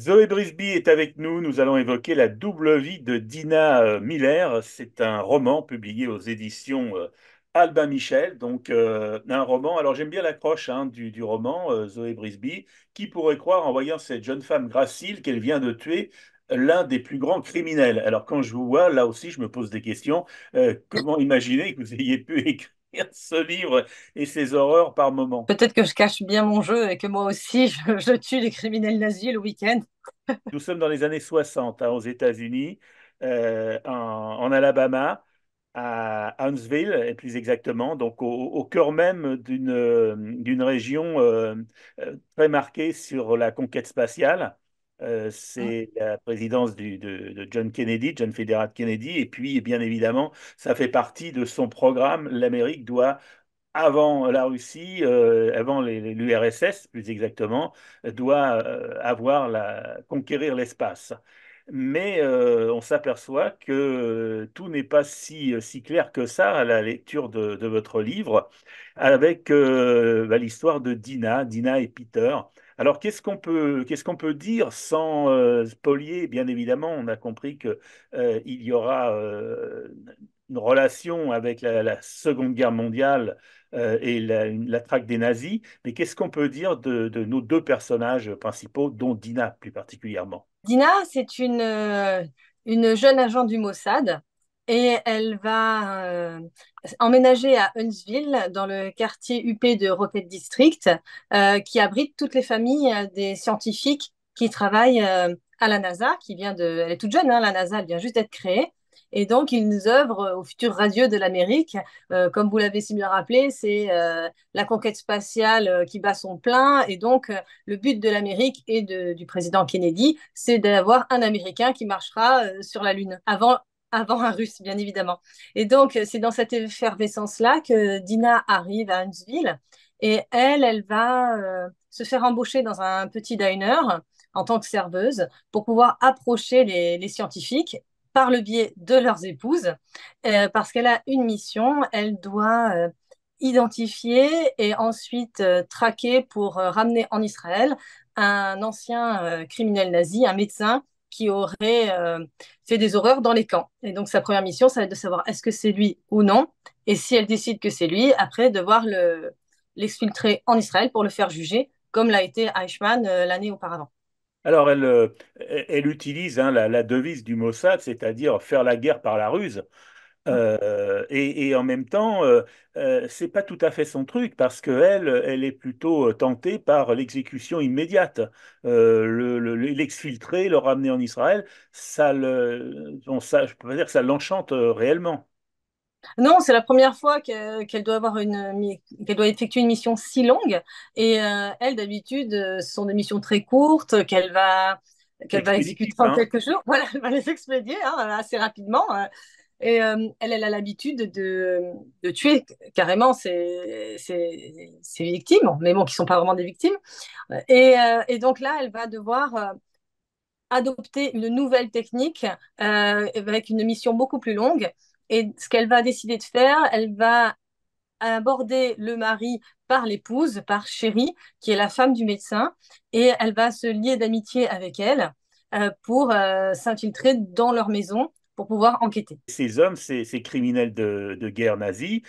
Zoé Brisby est avec nous. Nous allons évoquer la double vie de Dina Miller. C'est un roman publié aux éditions Albin Michel. Donc, un roman. Alors, j'aime bien l'accroche du roman, Zoé Brisby. Qui pourrait croire, en voyant cette jeune femme gracile, qu'elle vient de tuer l'un des plus grands criminels? Alors, quand je vous vois, là aussi, je me pose des questions. Comment imaginer que vous ayez pu écrire ce livre et ces horreurs par moment? Peut-être que je cache bien mon jeu et que moi aussi, je tue les criminels nazis le week-end. Nous sommes dans les années 60 aux États-Unis, en Alabama, à Huntsville, et plus exactement, donc au cœur même d'une région très marquée sur la conquête spatiale. C'est la présidence de John Kennedy, John Fitzgerald Kennedy, et puis bien évidemment, ça fait partie de son programme. L'Amérique doit avant la Russie, avant l'URSS plus exactement, doit conquérir l'espace. Mais on s'aperçoit que tout n'est pas si clair que ça à la lecture de votre livre, avec l'histoire de Dina et Peter. Alors, qu'est-ce qu'on peut dire sans spolier? Bien évidemment, on a compris que il y aura une relation avec la Seconde Guerre mondiale et la traque des nazis. Mais qu'est-ce qu'on peut dire de nos deux personnages principaux, dont Dina plus particulièrement? Dina, c'est une jeune agent du Mossad et elle va emménager à Huntsville, dans le quartier huppé de Rocket District, qui abrite toutes les familles des scientifiques qui travaillent à la NASA, elle est toute jeune, hein, la NASA, elle vient juste d'être créée. Et donc, ils œuvrent au futur radieux de l'Amérique. Comme vous l'avez si bien rappelé, c'est la conquête spatiale qui bat son plein. Et donc, le but de l'Amérique et du président Kennedy, c'est d'avoir un Américain qui marchera sur la Lune, avant un Russe, bien évidemment. Et donc, c'est dans cette effervescence-là que Dina arrive à Huntsville. Et elle va se faire embaucher dans un petit diner en tant que serveuse pour pouvoir approcher les scientifiques par le biais de leurs épouses, parce qu'elle a une mission, elle doit identifier et ensuite traquer pour ramener en Israël un ancien criminel nazi, un médecin qui aurait fait des horreurs dans les camps. Et donc sa première mission, ça va être de savoir est-ce que c'est lui ou non. Et si elle décide que c'est lui, après devoir l'exfiltrer en Israël pour le faire juger, comme l'a été Eichmann l'année auparavant. Alors, elle utilise la devise du Mossad, c'est-à-dire faire la guerre par la ruse. Et en même temps, c'est pas tout à fait son truc parce qu'elle est plutôt tentée par l'exécution immédiate. L'exfiltrer, le ramener en Israël, je peux dire que ça l'enchante réellement. Non, c'est la première fois qu'elle doit qu'elle doit effectuer une mission si longue. Et elle, d'habitude, ce sont des missions très courtes qu'elle va exécuter Expéditif, en hein? quelques jours. Voilà, elle va les expédier hein, assez rapidement. Et elle a l'habitude de tuer carrément ses victimes, mais bon, qui sont pas vraiment des victimes. Et donc là, elle va devoir adopter une nouvelle technique avec une mission beaucoup plus longue. Et ce qu'elle va décider de faire, elle va aborder le mari par l'épouse, par chérie, qui est la femme du médecin, et elle va se lier d'amitié avec elle pour s'infiltrer dans leur maison pour pouvoir enquêter. Ces hommes, ces criminels de guerre nazis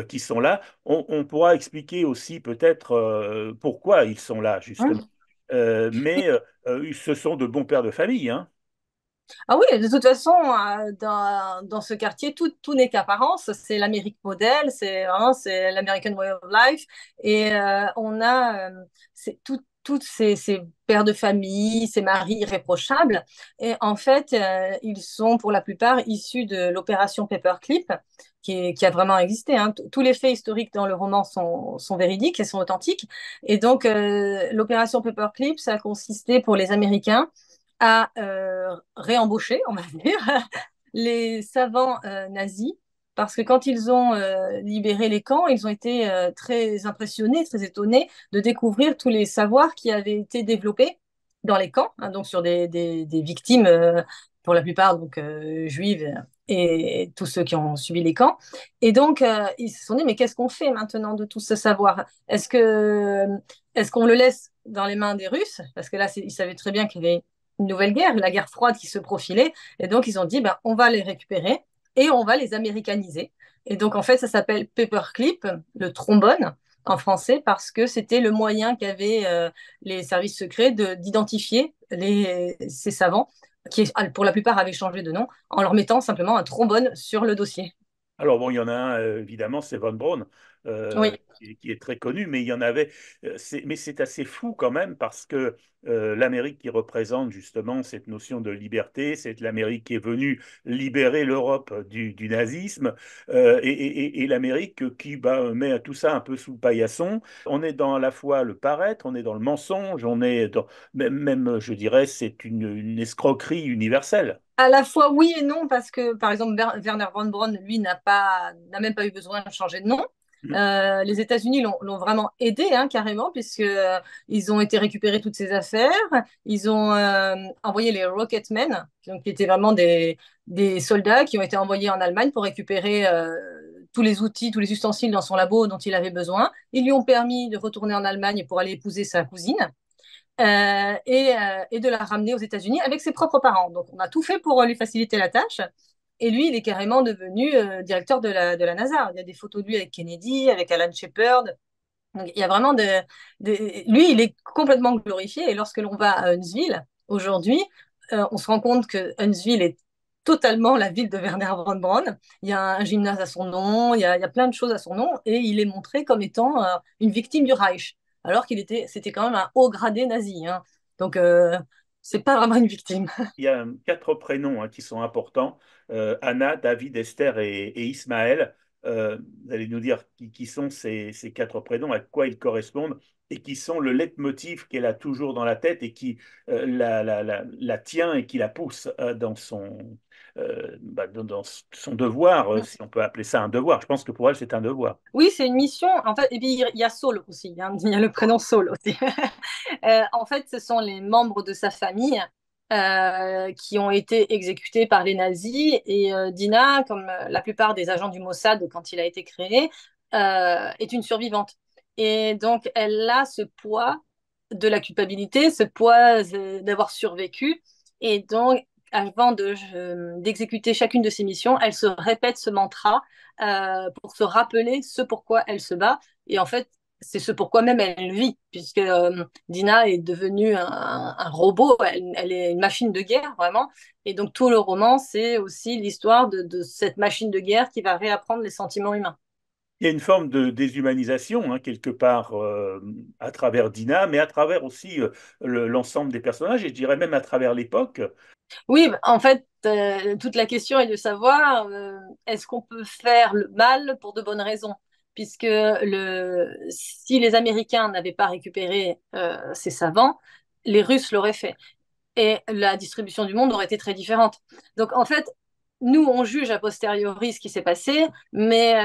qui sont là, on pourra expliquer aussi peut-être pourquoi ils sont là, justement. Hein. Mais ce sont de bons pères de famille, hein. Ah oui, de toute façon, dans ce quartier, tout n'est qu'apparence. C'est l'Amérique modèle, c'est l'American Way of Life. Et on a toutes ces pères de famille, ces maris irréprochables. Et en fait, ils sont pour la plupart issus de l'opération Paperclip, qui a vraiment existé. Hein. Tous les faits historiques dans le roman sont véridiques et sont authentiques. Et donc, l'opération Paperclip, ça a consisté pour les Américains à réembaucher, on va dire, les savants nazis, parce que quand ils ont libéré les camps, ils ont été très impressionnés, très étonnés de découvrir tous les savoirs qui avaient été développés dans les camps, hein, donc sur des victimes, pour la plupart donc juives et tous ceux qui ont subi les camps. Et donc, ils se sont dit, mais qu'est-ce qu'on fait maintenant de tout ce savoir? Est-ce qu'on le laisse dans les mains des Russes? Parce que là, ils savaient très bien qu'il y avait une nouvelle guerre, la guerre froide qui se profilait. Et donc, ils ont dit, ben, on va les récupérer et on va les américaniser. Et donc, en fait, ça s'appelle paperclip, le trombone en français, parce que c'était le moyen qu'avaient les services secrets d'identifier ces savants, qui pour la plupart avaient changé de nom, en leur mettant simplement un trombone sur le dossier. Alors bon, il y en a un, évidemment, c'est Von Braun, Oui. qui est très connu, mais il y en avait. Mais c'est assez fou quand même parce que l'Amérique qui représente justement cette notion de liberté, c'est l'Amérique qui est venue libérer l'Europe du nazisme, et l'Amérique qui met tout ça un peu sous le paillasson. On est dans à la fois le paraître, on est dans le mensonge, on est dans même, je dirais, c'est une escroquerie universelle. À la fois oui et non, parce que par exemple, Werner von Braun, lui, n'a même pas eu besoin de changer de nom. Les États-Unis l'ont vraiment aidé, hein, carrément, puisque ils ont été récupérer toutes ses affaires. Ils ont envoyé les Rocketmen, donc, qui étaient vraiment des soldats qui ont été envoyés en Allemagne pour récupérer tous les outils, tous les ustensiles dans son labo dont il avait besoin. Ils lui ont permis de retourner en Allemagne pour aller épouser sa cousine. Et de la ramener aux États-Unis avec ses propres parents. Donc, on a tout fait pour lui faciliter la tâche. Et lui, il est carrément devenu directeur de la NASA. Il y a des photos de lui avec Kennedy, avec Alan Shepard. Donc, il y a vraiment lui, il est complètement glorifié. Et lorsque l'on va à Huntsville, aujourd'hui, on se rend compte que Huntsville est totalement la ville de Werner von Braun. Il y a un gymnase à son nom, il y a plein de choses à son nom, et il est montré comme étant une victime du Reich, alors c'était quand même un haut gradé nazi, hein. Donc, c'est pas vraiment une victime. Il y a quatre prénoms, qui sont importants: Anna, David, Esther et Ismaël. Vous allez nous dire qui sont ces quatre prénoms, à quoi ils correspondent, et qui sont le leitmotiv qu'elle a toujours dans la tête et qui la tient et qui la pousse dans son devoir, si on peut appeler ça un devoir. Je pense que pour elle, c'est un devoir. Oui, c'est une mission. En fait, et puis il y a Saul aussi, hein. Il y a le prénom Saul aussi. En fait, ce sont les membres de sa famille qui ont été exécutés par les nazis. Et Dina, comme la plupart des agents du Mossad quand il a été créé, est une survivante. Et donc, elle a ce poids de la culpabilité, ce poids d'avoir survécu. Et donc, d'exécuter chacune de ses missions, elle se répète ce mantra pour se rappeler ce pourquoi elle se bat. Et en fait, c'est ce pourquoi même elle vit, puisque Dina est devenue un robot, elle est une machine de guerre, vraiment. Et donc tout le roman, c'est aussi l'histoire de cette machine de guerre qui va réapprendre les sentiments humains. Il y a une forme de déshumanisation, quelque part, à travers Dina, mais à travers aussi l'ensemble des personnages, et je dirais même à travers l'époque. Oui, en fait, toute la question est de savoir est-ce qu'on peut faire le mal pour de bonnes raisons? Puisque si les Américains n'avaient pas récupéré ces savants, les Russes l'auraient fait. Et la distribution du monde aurait été très différente. Donc, en fait, nous, on juge a posteriori ce qui s'est passé, mais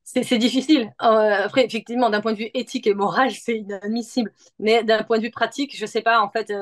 c'est difficile. Après, effectivement, d'un point de vue éthique et moral, c'est inadmissible. Mais d'un point de vue pratique, je sais pas. En fait,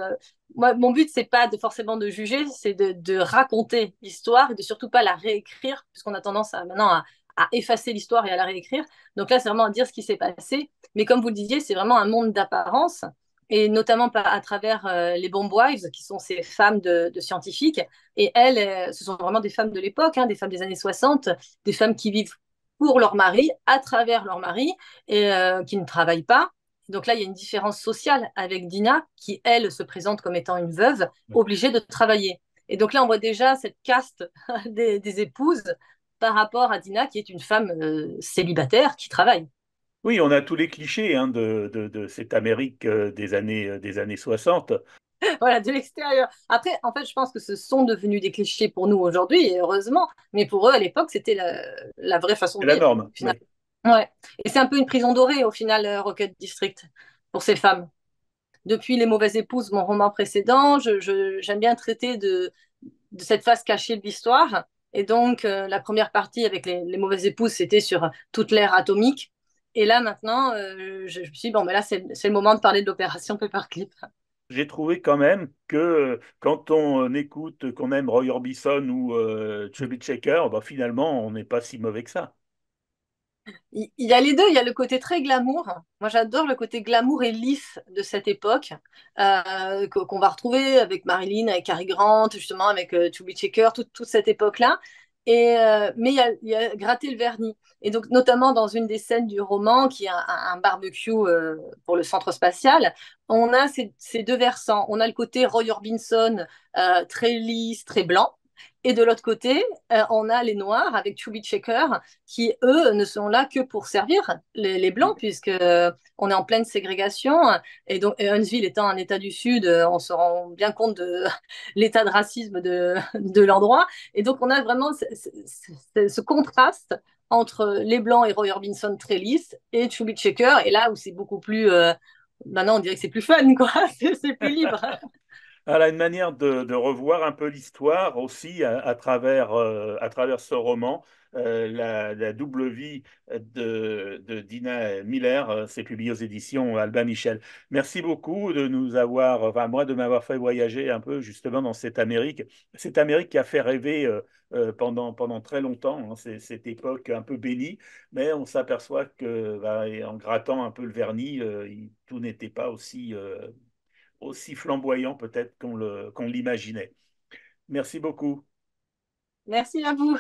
moi, mon but, c'est pas forcément de juger, c'est de raconter l'histoire et de surtout pas la réécrire, puisqu'on a tendance maintenant à effacer l'histoire et à la réécrire. Donc là, c'est vraiment à dire ce qui s'est passé. Mais comme vous le disiez, c'est vraiment un monde d'apparence, et notamment à travers les Bomb Wives, qui sont ces femmes de scientifiques. Et elles, ce sont vraiment des femmes de l'époque, hein, des femmes des années 60, des femmes qui vivent pour leur mari, à travers leur mari, et qui ne travaillent pas. Donc là, il y a une différence sociale avec Dina, qui, elle, se présente comme étant une veuve, obligée de travailler. Et donc là, on voit déjà cette caste des épouses par rapport à Dina, qui est une femme célibataire qui travaille. Oui, on a tous les clichés, de cette Amérique des années 60. Voilà, de l'extérieur. Après, en fait, je pense que ce sont devenus des clichés pour nous aujourd'hui, et heureusement, mais pour eux, à l'époque, c'était la vraie façon C'est de la vivre, norme. Oui. finalement. Ouais. Et c'est un peu une prison dorée, au final, Rocket District, pour ces femmes. Depuis Les Mauvaises Épouses, mon roman précédent, j'aime bien traiter de cette face cachée de l'histoire. Et donc, la première partie avec les Mauvaises Épouses, c'était sur toute l'ère atomique. Et là, maintenant, je me suis dit, bon, mais là, c'est le moment de parler de l'opération Paperclip. J'ai trouvé quand même que quand on écoute, qu'on aime Roy Orbison ou Chubby Checker, bah, finalement, on n'est pas si mauvais que ça. Il y a les deux, il y a le côté très glamour. Moi, j'adore le côté glamour et lisse de cette époque, qu'on va retrouver avec Marilyn, avec Cary Grant, justement, avec Chubby Checker, toute cette époque-là. Mais il y a gratter le vernis. Et donc, notamment dans une des scènes du roman, qui est un barbecue pour le centre spatial, on a ces deux versants. On a le côté Roy Orbison, très lisse, très blanc. Et de l'autre côté, on a les Noirs avec Chubby Checker qui, eux, ne sont là que pour servir les Blancs, puisque on est en pleine ségrégation. Et donc, et Huntsville étant un État du Sud, on se rend bien compte de l'état de racisme de l'endroit. Et donc, on a vraiment ce contraste entre les Blancs et Roy Orbison très lisses et Chubby Checker. Et là où c'est beaucoup plus... maintenant, on dirait que c'est plus fun, quoi. C'est plus libre. Voilà une manière de revoir un peu l'histoire aussi à travers ce roman. La double vie de Dina Miller, c'est publié aux éditions Albin Michel. Merci beaucoup de nous avoir, enfin moi, de m'avoir fait voyager un peu justement dans cette Amérique qui a fait rêver pendant très longtemps, hein. Cette époque un peu bénie, mais on s'aperçoit que, bah, en grattant un peu le vernis, tout n'était pas aussi flamboyant peut-être qu'on l'imaginait. Merci beaucoup. Merci à vous.